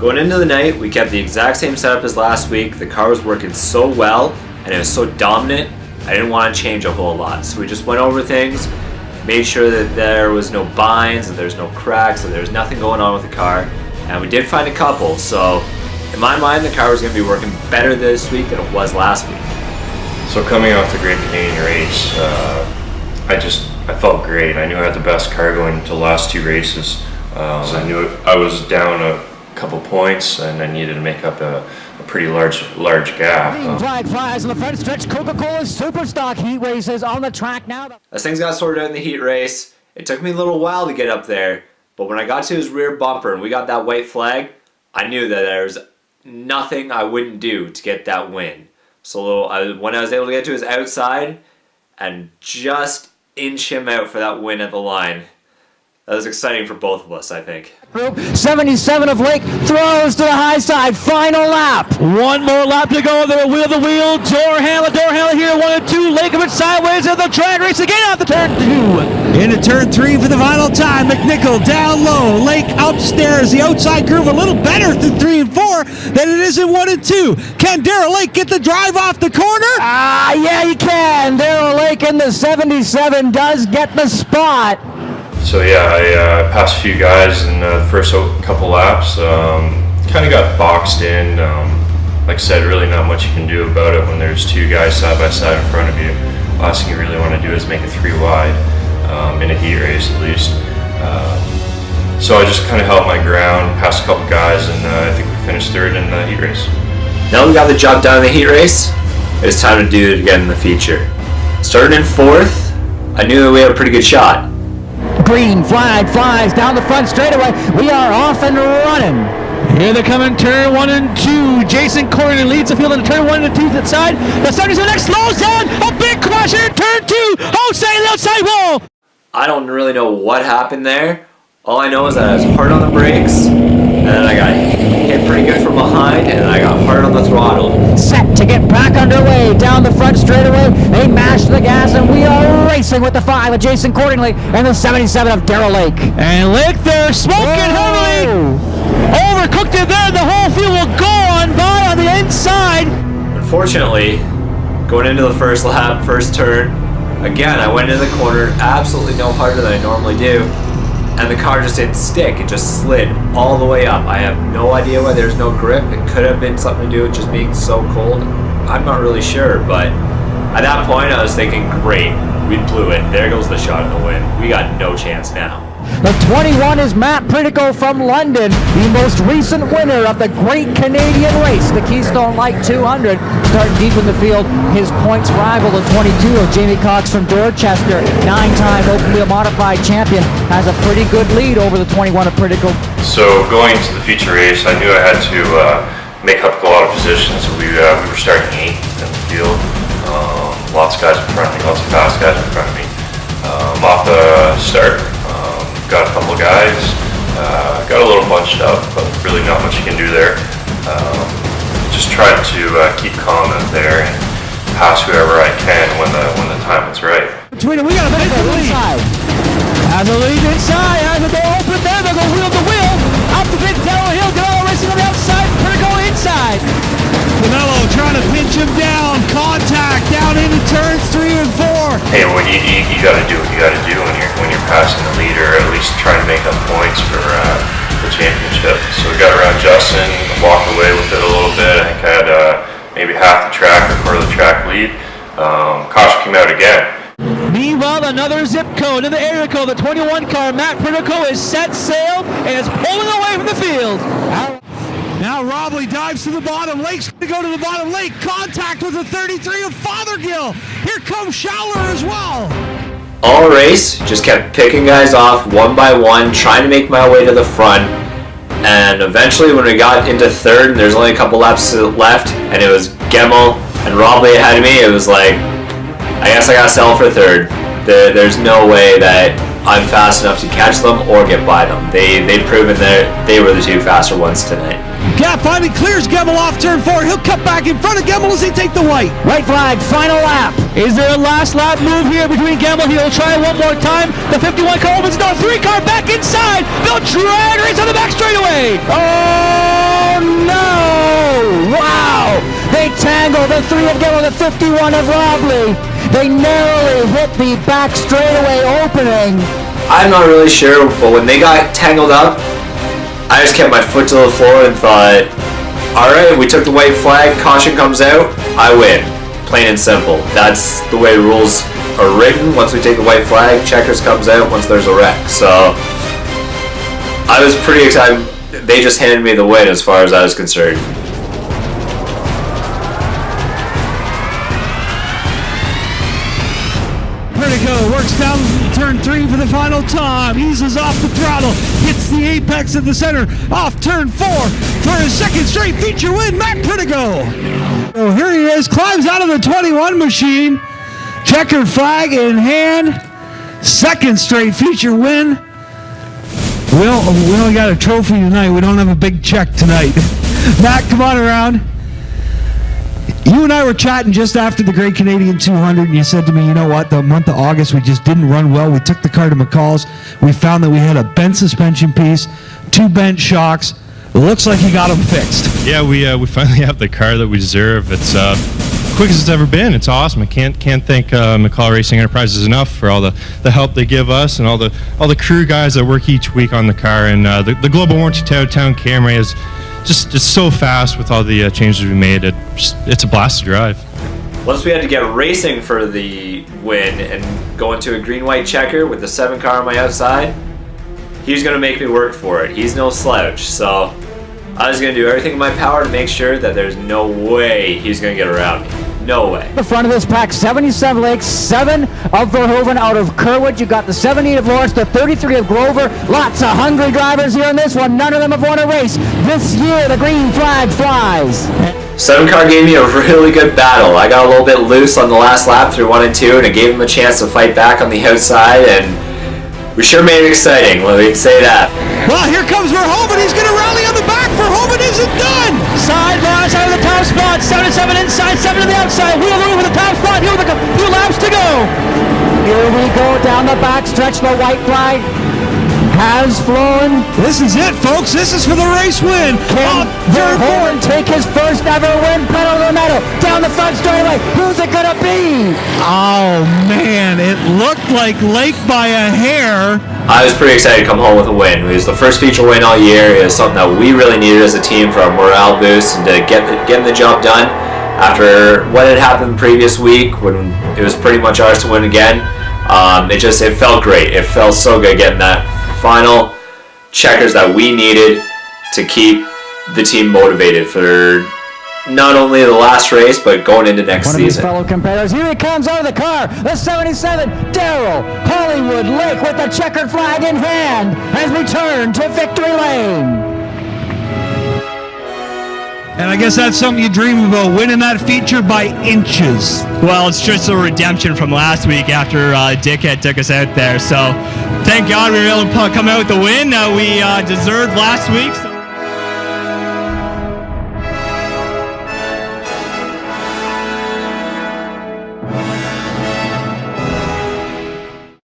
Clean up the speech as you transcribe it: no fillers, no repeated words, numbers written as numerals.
Going into the night, we kept the exact same setup as last week. The car was working so well and it was so dominant, I didn't want to change a whole lot. So we just went over things, made sure that there was no binds, that there's no cracks, that there's nothing going on with the car. And we did find a couple, so in my mind the car was going to be working better this week than it was last week. So coming off the Great Canadian race, I felt great. I knew I had the best car going into the last two races. I knew I was down a couple points and I needed to make up a pretty large gap. Flag flies on the front stretch. Coca-Cola Super Stock Heat Races on the track now. As things got sorted out in the heat race, it took me a little while to get up there, but when I got to his rear bumper and we got that white flag, I knew that there's nothing I wouldn't do to get that win. So when I was able to get to his outside and just inch him out for that win at the line, that was exciting for both of us, I think. 77 of Lake throws to the high side. Final lap. One more lap to go. They're wheel to wheel. Door handler here. 1 and 2. Lakewood sideways at the track race again off the turn 2. Into turn 3 for the final time. McNichol down low. Lake upstairs. The outside curve a little better than 3 and 4 than it is in 1 and 2. Can Darrell Lake get the drive off the corner? Yeah, he can. Darrell Lake in the 77 does get the spot. So yeah, I passed a few guys in the first couple laps. Kind of got boxed in. Like I said, really not much you can do about it when there's two guys side by side in front of you. Last thing you really want to do is make it 3 wide, in a heat race at least. So I just kind of held my ground, passed a couple guys, and I think we finished 3rd in the heat race. Now we got the job done in the heat race, it's time to do it again in the feature. Starting in 4th, I knew that we had a pretty good shot. Green flag flies down the front straightaway. We are off and running. Here they come in turn 1 and 2. Jason Corey leads the field in turn 1 and 2 to the side. The 77 next slows down. A big crash in turn 2. Outside the outside wall. I don't really know what happened there. All I know is that I was hard on the brakes, and then I got hit pretty good from behind, and then I got hard on the throttle. Set to get back underway down the front straightaway. They mash the gas, and we are racing with the 5 of Jason Cordingley and the 77 of Darrell Lake. And Lake there smoking heavily. Overcooked it there. The whole field will go on by on the inside. Unfortunately, going into the first lap, first turn, again, I went into the corner absolutely no harder than I normally do. And the car just didn't stick. It just slid all the way up. I have no idea why there's no grip. It could have been something to do with just being so cold. I'm not really sure, but at that point I was thinking, great, we blew it. There goes the shot at the win. We got no chance now. The 21 is Matt Pritico from London, the most recent winner of the Great Canadian Race, the Keystone Light 200. Starting deep in the field, his points rival, the 22 of Jamie Cox from Dorchester, 9-time open wheel modified champion, has a pretty good lead over the 21 of Pritico. So going into the feature race, I knew I had to make up a lot of positions. We were starting 8th in the field. Lots of guys in front of me, lots of fast guys in front of me. Off the start, got a couple of guys, got a little bunched up, but really not much you can do there. Just tried to keep calm out there and pass whoever I can when the time is right. Between them, we got a bit of the lead. As the lead inside, as the door open there, they'll go wheel to wheel. Up the mid downhill, Danilo racing on the outside, Pritico inside. Danilo trying to pinch him down, contact down into turns 3 and 4. Hey, what you got to do what you got to do when you're passing the leader, at least trying to make up points for the championship. So we got around Justin, walked away with it a little bit. I think I had maybe half the track or part of the track lead. Caution came out again. Meanwhile, another zip code, another area code, the 21 car, Matt Pritico is set sail and is pulling away from the field. Now Robley dives to the bottom. Lake's going to go to the bottom. Lake contact with the 33 of Fothergill. Here comes Schauler as well. All race, just kept picking guys off one by one, trying to make my way to the front. And eventually when we got into 3rd, and there's only a couple laps left, and it was Gemmel and Robley ahead of me, it was like, I guess I got to settle for 3rd. There's no way that I'm fast enough to catch them or get by them. They've proven that they were the 2 faster ones tonight. Gap finally clears Gemmel off turn 4. He'll cut back in front of Gemmel as he take the white. White flag, final lap. Is there a last lap move here between Gemmel? He'll try one more time. The 51 car opens the door. 3 car back inside. They'll drag race on the back straightaway. Oh! the 3 of Gillo, the 51 of Robley. They narrowly hit the back straightaway opening. I'm not really sure, but when they got tangled up, I just kept my foot to the floor and thought, alright, we took the white flag, caution comes out, I win. Plain and simple. That's the way rules are written. Once we take the white flag, checkers comes out once there's a wreck. So I was pretty excited. They just handed me the win as far as I was concerned. Vertigo works down turn 3 for the final time. Eases off the throttle, hits the apex of the center, off turn 4 for his second straight feature win, Matt Vertigo. So here he is, climbs out of the 21 machine, checkered flag in hand, second straight feature win. We only got a trophy tonight. We don't have a big check tonight. Matt, come on around. You and I were chatting just after the Great Canadian 200, and you said to me, you know what, the month of August we just didn't run well. We took the car to McCall's. We found that we had a bent suspension piece, 2 bent shocks. It looks like you got them fixed. Yeah, we finally have the car that we deserve. It's quick as it's ever been. It's awesome. I can't thank McCall Racing Enterprises enough for all the help they give us and all the crew guys that work each week on the car. And the Global Warranty Town camera is just so fast with all the changes we made. It's a blast to drive. Once we had to get racing for the win and go into a green-white checker with the 7 car on my outside, he was going to make me work for it. He's no slouch, so I was going to do everything in my power to make sure that there's no way he's going to get around me. No way. The front of this pack, 77 Lakes, 7 of Verhoeven out of Kerwood. You got the 78 of Lawrence, the 33 of Grover. Lots of hungry drivers here in this one. None of them have won a race. This year, the green flag flies. 7 car gave me a really good battle. I got a little bit loose on the last lap through 1 and 2, and it gave him a chance to fight back on the outside, and we sure made it exciting, let me say that. Well, here comes Verhoeven. He's going to rally on the back. Verhoeven isn't done. Side Lawrence out of the top spot. 77 inside, 7 to the outside. Wheel over the top spot. Here with a few laps to go. Here we go down the back stretch. The white flag has flown. This is it, folks. This is for the race win. Can Verhoeven take his first ever win? Pedal to the metal. Down the front straightaway. Who's it going to be? Oh, man. It looked like Lake by a hair. I was pretty excited to come home with a win. It was the first feature win all year. It was something that we really needed as a team for our morale boost and to getting the job done after what had happened the previous week when it was pretty much ours to win again. It felt great. It felt so good getting that final checkers that we needed to keep the team motivated for not only the last race, but going into next One of his season. fellow competitors. Here he comes out of the car. The 77, Darrell Hollywood Lake with the checkered flag in hand has returned to victory lane. And I guess that's something you dream about, winning that feature by inches. Well, it's just a redemption from last week after Dickhead took us out there. So thank God we were able to come out with the win that we deserved last week. So